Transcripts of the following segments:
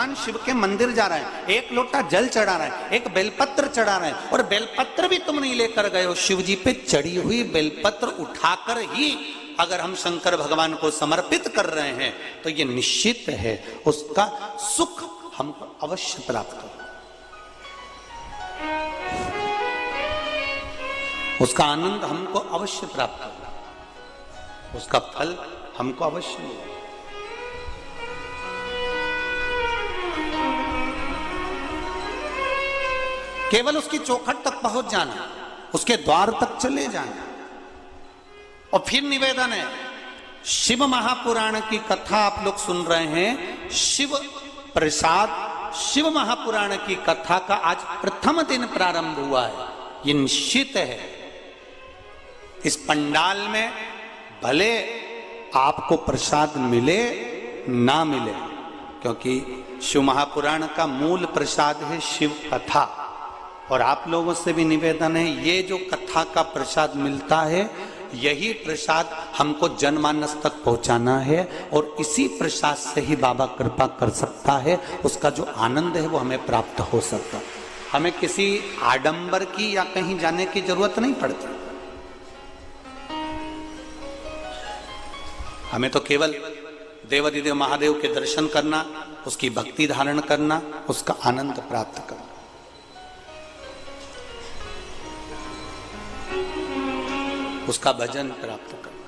भगवान शिव के मंदिर जा रहे हैं, एक लोटा जल चढ़ा रहे हैं, एक बेलपत्र चढ़ा रहे हैं, और बेलपत्र भी तुम नहीं लेकर गए हो। शिव जी पे चढ़ी हुई बेलपत्र उठाकर ही अगर हम शंकर भगवान को समर्पित कर रहे हैं तो ये निश्चित है उसका सुख हमको अवश्य प्राप्त हो, उसका आनंद हमको अवश्य प्राप्त हो, उसका फल हमको अवश्य मिले। केवल उसकी चौखट तक पहुंच जाना, उसके द्वार तक चले जाना। और फिर निवेदन है, शिव महापुराण की कथा आप लोग सुन रहे हैं। शिव प्रसाद शिव महापुराण की कथा का आज प्रथम दिन प्रारंभ हुआ है। ये निश्चित है इस पंडाल में भले आपको प्रसाद मिले ना मिले, क्योंकि शिव महापुराण का मूल प्रसाद है शिव कथा। और आप लोगों से भी निवेदन है, ये जो कथा का प्रसाद मिलता है यही प्रसाद हमको जनमानस तक पहुंचाना है, और इसी प्रसाद से ही बाबा कृपा कर सकता है। उसका जो आनंद है वो हमें प्राप्त हो सकता। हमें किसी आडंबर की या कहीं जाने की जरूरत नहीं पड़ती। हमें तो केवल देवाधिदेव महादेव के दर्शन करना, उसकी भक्ति धारण करना, उसका आनंद प्राप्त करना। उसका भजन प्राप्त करना।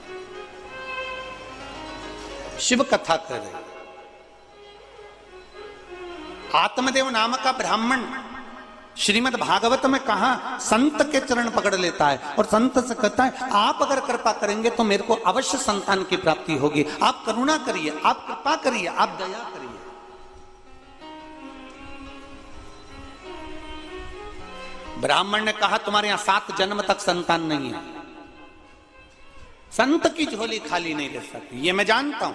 शिव कथा कर रहे, आत्मदेव नाम का ब्राह्मण श्रीमद् भागवत में कहा संत के चरण पकड़ लेता है और संत से कहता है आप अगर कृपा करेंगे तो मेरे को अवश्य संतान की प्राप्ति होगी। आप करुणा करिए, आप कृपा करिए, आप दया करिए। ब्राह्मण ने कहा तुम्हारे यहां 7 जन्म तक संतान नहीं है, संत की झोली खाली नहीं रह सकती। ये मैं जानता हूं,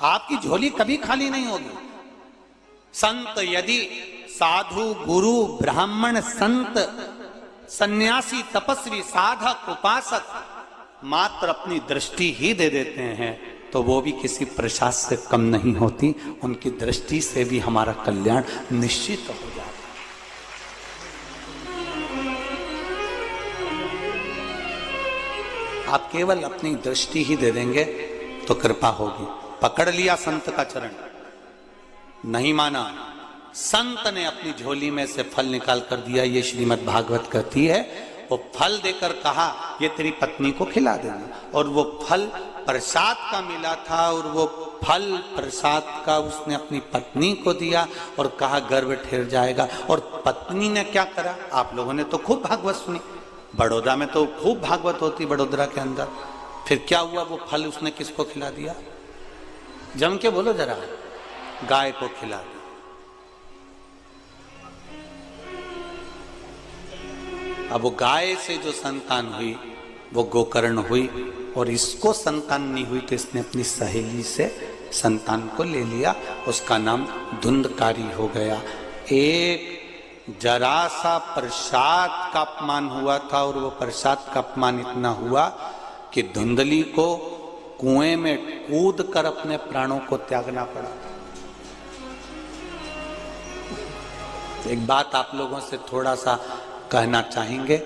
आपकी झोली कभी खाली नहीं होगी। संत यदि साधु गुरु ब्राह्मण संत सन्यासी तपस्वी साधक उपासक मात्र अपनी दृष्टि ही दे देते हैं तो वो भी किसी प्रसाद से कम नहीं होती। उनकी दृष्टि से भी हमारा कल्याण निश्चित हो जाता है। आप केवल अपनी दृष्टि ही दे देंगे तो कृपा होगी। पकड़ लिया संत का चरण, नहीं माना, संत ने अपनी झोली में से फल निकाल कर दिया। ये श्रीमद् भागवत कहती है। वो फल देकर कहा ये तेरी पत्नी को खिला देना, और वो फल प्रसाद का मिला था, और वो फल प्रसाद का उसने अपनी पत्नी को दिया और कहा गर्भ ठहर जाएगा। और पत्नी ने क्या करा, आप लोगों ने तो खूब भागवत सुनी, बड़ौदा में तो खूब भागवत होती, बड़ोदरा के अंदर। फिर क्या हुआ, वो फल उसने किसको खिला दिया, जम के बोलो जरा, गाय को खिला दिया। अब वो गाय से जो संतान हुई वो गोकर्ण हुई, और इसको संतान नहीं हुई तो इसने अपनी सहेली से संतान को ले लिया। उसका नाम धुंधकारी हो गया। एक जरा सा प्रसाद का अपमान हुआ था, और वो प्रसाद का अपमान इतना हुआ कि धुंधली को कुएं में कूद कर अपने प्राणों को त्यागना पड़ा। एक बात आप लोगों से थोड़ा सा कहना चाहेंगे,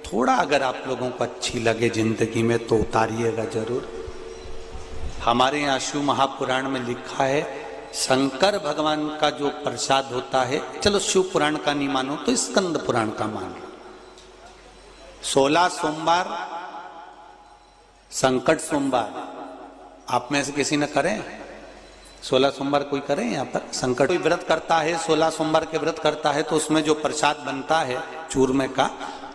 थोड़ा अगर आप लोगों को अच्छी लगे जिंदगी में तो उतारिएगा जरूर। हमारे यहाँ शिव महापुराण में लिखा है शंकर भगवान का जो प्रसाद होता है, चलो शिव पुराण का नहीं मानो तो स्कंद पुराण का मान लो। 16 सोमवार संकट सोमवार आप में से किसी ने करें? 16 सोमवार कोई करे यहाँ पर? संकट कोई व्रत करता है, 16 सोमवार के व्रत करता है तो उसमें जो प्रसाद बनता है चूरमे का,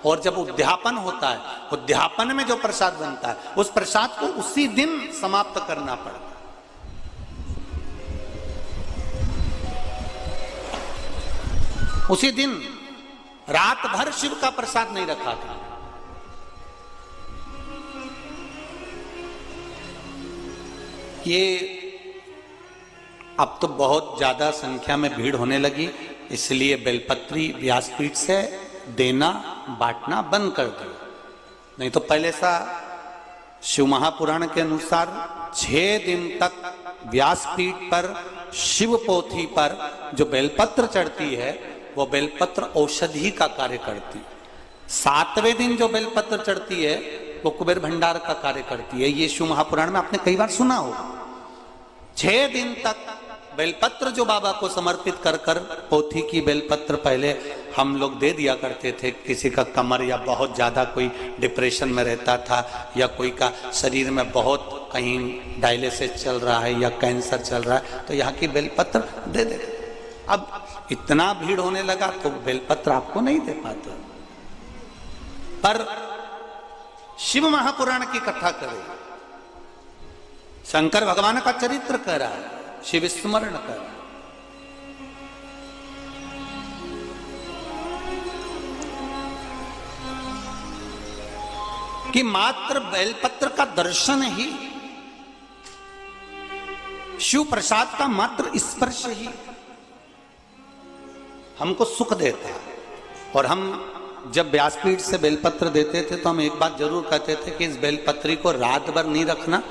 और जब उद्यापन होता है, उद्यापन में जो प्रसाद बनता है उस प्रसाद को उसी दिन समाप्त करना पड़ता है। उसी दिन रात भर शिव का प्रसाद नहीं रखा था। ये अब तो बहुत ज्यादा संख्या में भीड़ होने लगी, इसलिए बेलपत्री व्यासपीठ से देना बांटना बंद कर दिया। नहीं तो पहले सा शिव महापुराण के अनुसार 6 दिन तक व्यासपीठ पर शिव पोथी पर जो बेलपत्र चढ़ती है वो बेलपत्र औषधि का कार्य करती है। 7वें दिन जो बेलपत्र चढ़ती है वो कुबेर भंडार का कार्य करती है। ये शिव महापुराण में आपने कई बार सुना हो। 6 दिन तक बेलपत्र जो बाबा को समर्पित कर कर, पोथी की बेलपत्र पहले हम लोग दे दिया करते थे। किसी का कमर या बहुत ज्यादा कोई डिप्रेशन में रहता था या कोई का शरीर में बहुत कहीं डायलिसिस चल रहा है या कैंसर चल रहा है तो यहाँ की बेलपत्र दे दे। अब इतना भीड़ होने लगा तो बेलपत्र आपको नहीं दे पाते। पर शिव महापुराण की कथा करे, शंकर भगवान का चरित्र कह रहा है, शिव स्मरण कर रहा है। कि मात्र बेलपत्र का दर्शन ही, शिव प्रसाद का मात्र स्पर्श ही हमको सुख देता है। और हम जब व्यासपीठ से बेलपत्र देते थे तो हम एक बात जरूर कहते थे कि इस बेलपत्री को रात भर नहीं रखना,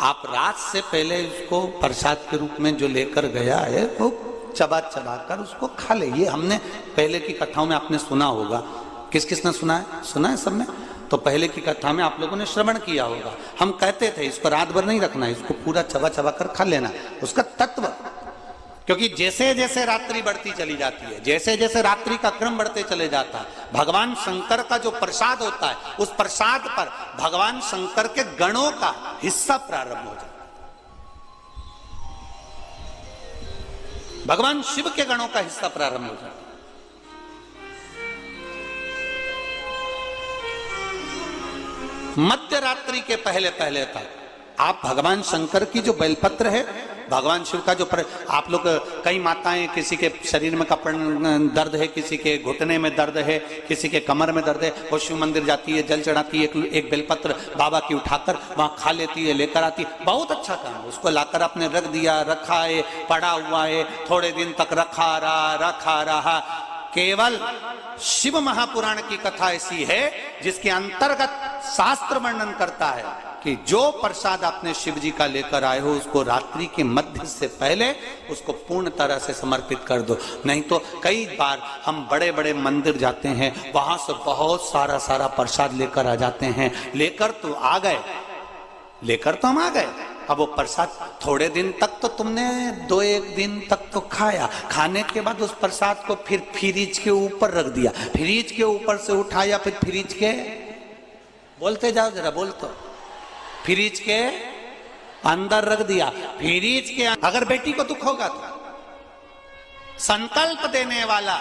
आप रात से पहले उसको प्रसाद के रूप में जो लेकर गया है वो चबा चबा कर उसको खा ले। ये हमने पहले की कथाओं में आपने सुना होगा। किस किसने सुना है? सुना है सबने? तो पहले की कथा में आप लोगों ने श्रवण किया होगा। हम कहते थे इसको रात भर नहीं रखना, इसको पूरा चबा चबा कर खा लेना। उसका तत्व, क्योंकि जैसे जैसे रात्रि बढ़ती चली जाती है, जैसे जैसे रात्रि का क्रम बढ़ते चले जाता है, भगवान शंकर का जो प्रसाद होता है उस प्रसाद पर भगवान शंकर के गणों का हिस्सा प्रारंभ हो जाता है। भगवान शिव के गणों का हिस्सा प्रारंभ हो जाता है। मध्य रात्रि के पहले पहले तक आप भगवान शंकर की जो बेलपत्र है, भगवान शिव का जो आप लोग, कई माताएं, किसी के शरीर में कपड़ दर्द है, किसी के घुटने में दर्द है, किसी के कमर में दर्द है, वो शिव मंदिर जाती है, जल चढ़ाती है, एक बेलपत्र बाबा की उठाकर वहां खा लेती है, लेकर आती है। बहुत अच्छा काम है। उसको लाकर आपने रख दिया, रखा है, पड़ा हुआ है, थोड़े दिन तक रखा रहा। केवल शिव महापुराण की कथा ऐसी है जिसके अंतर्गत शास्त्र वर्णन करता है कि जो प्रसाद आपने शिव जी का लेकर आए हो उसको रात्रि के मध्य से पहले उसको पूर्ण तरह से समर्पित कर दो। नहीं तो कई बार हम बड़े बड़े मंदिर जाते हैं, वहां से बहुत सारा प्रसाद लेकर आ जाते हैं। लेकर तो हम आ गए। अब वो प्रसाद थोड़े दिन तक तो तुमने 2-1 दिन तक तो खाया, खाने के बाद उस प्रसाद को फिर फ्रिज के ऊपर रख दिया, फ्रिज के ऊपर से उठाया, फिर फ्रिज के, बोलते जाओ जरा, बोल तो, फ्रिज के अंदर रख दिया। फ्रिज के अगर बेटी को दुख होगा तो संकल्प देने वाला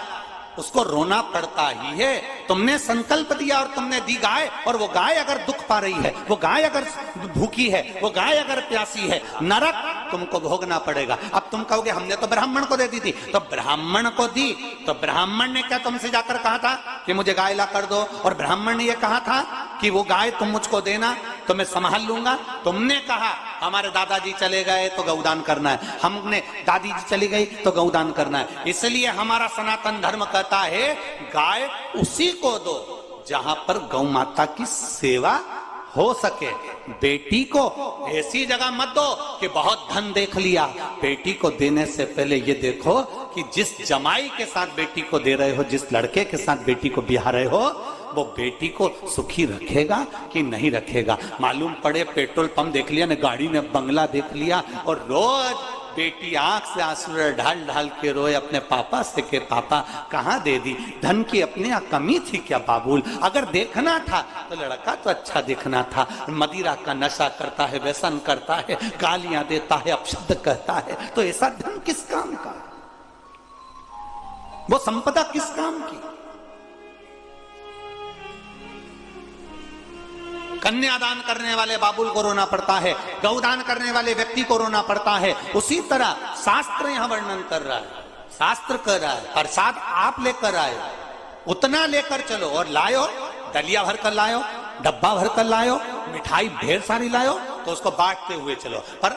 उसको रोना पड़ता ही है। तुमने संकल्प दिया और तुमने दी गाय, और वो गाय अगर दुख पा रही है, वो गाय अगर भूखी है, वो गाय अगर प्यासी है, नरक तुमको भोगना पड़ेगा। अब तुम कहोगे हमने तो ब्राह्मण को दे दी थी, तो ब्राह्मण को दी तो ब्राह्मण ने क्या तुमसे जाकर कहा था कि मुझे गाय ला कर दो? और ब्राह्मण ने यह कहा था कि वो गाय तुम मुझको देना तो मैं संभाल लूंगा? तुमने कहा हमारे दादाजी चले गए तो गौदान करना है, हमने दादी जी चली गई तो गौदान करना है। इसलिए हमारा सनातन धर्म कहता है गाय उसी को दो जहां पर गौ माता की सेवा हो सके। बेटी को ऐसी जगह मत दो कि बहुत धन देख लिया। बेटी को देने से पहले ये देखो कि जिस जमाई के साथ बेटी को दे रहे हो, जिस लड़के के साथ बेटी को ब्याह रहे हो, वो बेटी को सुखी रखेगा कि नहीं रखेगा। मालूम पड़े पेट्रोल पंप देख लिया, ने गाड़ी ने बंगला देख लिया, और रोज बेटी आंख से आंसू ढाल ढाल के रोए अपने पापा से के पापा कहाँ दे दी? धन की अपने यहाँ कमी थी क्या बाबूल? अगर देखना था तो लड़का तो अच्छा देखना था। मदिरा का नशा करता है, व्यसन करता है, गालियां देता है, अपशब्द कहता है, तो ऐसा धन किस काम का? वो संपदा किस काम की? कन्यादान करने वाले बाबुल को रोना पड़ता है, गौदान करने वाले व्यक्ति को रोना पड़ता है। उसी तरह शास्त्र यहां वर्णन कर रहा है, शास्त्र कर रहा है प्रसाद आप लेकर आए, उतना लेकर चलो। और लायो, दलिया भर कर लायो, डब्बा भर कर लायो, मिठाई ढेर सारी लायो, तो उसको बांटते हुए चलो। पर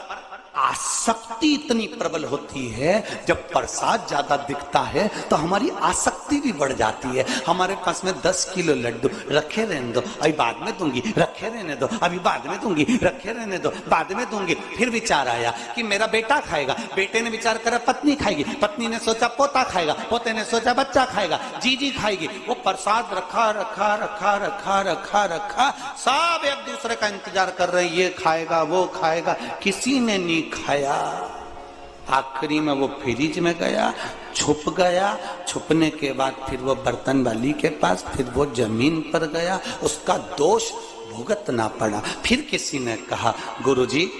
आसक्ति इतनी प्रबल होती है, जब प्रसाद ज्यादा दिखता है तो हमारी आसक्ति भी बढ़ जाती है। हमारे पास में 10 किलो लड्डू रखे रहने दो, अभी बाद में दूंगी, रखे रहने दो, अभी बाद में दूंगी, रखे रहने दो, बाद में दूंगी। फिर विचार आया कि मेरा बेटा खाएगा, बेटे ने विचार करा पत्नी खाएगी, पत्नी ने सोचा पोता खाएगा, पोते ने सोचा बच्चा खाएगा, जीजी खाएगी। वो प्रसाद रखा रखा रखा रखा रखा रखा, सब एक दूसरे का इंतजार कर रहे हैं, ये खाएगा वो खाएगा, किसी ने नहीं खाया। आखिरी में वो फ्रिज में गया, छुप गया। छुपने के बाद फिर वो बर्तन वाली के पास, फिर वो जमीन पर गया, उसका दोष भुगतना पड़ा। फिर किसी ने कहा गुरुजी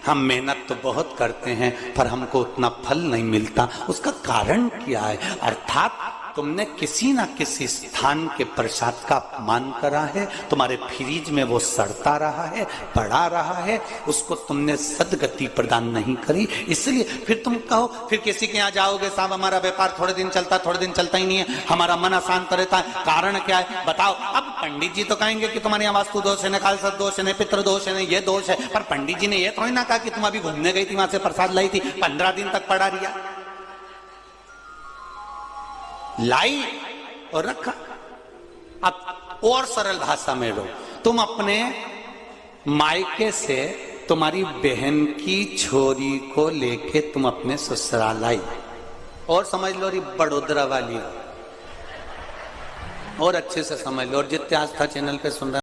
हम मेहनत तो बहुत करते हैं पर हमको उतना फल नहीं मिलता, उसका कारण क्या है? अर्थात तुमने किसी ना किसी स्थान के प्रसाद का अपमान करा है, तुम्हारे फ्रिज में वो सड़ता रहा है, पड़ा रहा है, उसको तुमने सदगति प्रदान नहीं करी, इसलिए फिर तुम कहो, फिर किसी के यहाँ जाओगे, साहब हमारा व्यापार थोड़े दिन चलता, थोड़े दिन चलता ही नहीं है, हमारा मन अशांत रहता है, कारण क्या है बताओ? अब पंडित जी तो कहेंगे कि तुम्हारे यहाँ वास्तु दोष है, कालसर्प दोष है, पितृ दोष है, ये दोष है, पर पंडित जी ने ये थोड़ी ना कहा कि तुम अभी घूमने गई थी, वहां से प्रसाद लाई थी, 15 दिन तक पड़ा रिया, लाई और रखा। अब और सरल भाषा में लो, तुम अपने मायके से तुम्हारी बहन की छोरी को लेके तुम अपने ससुराल आई, और समझ लो री बड़ोदरा वाली, और अच्छे से समझ लो, और जितने आस्था चैनल पे सुन रहे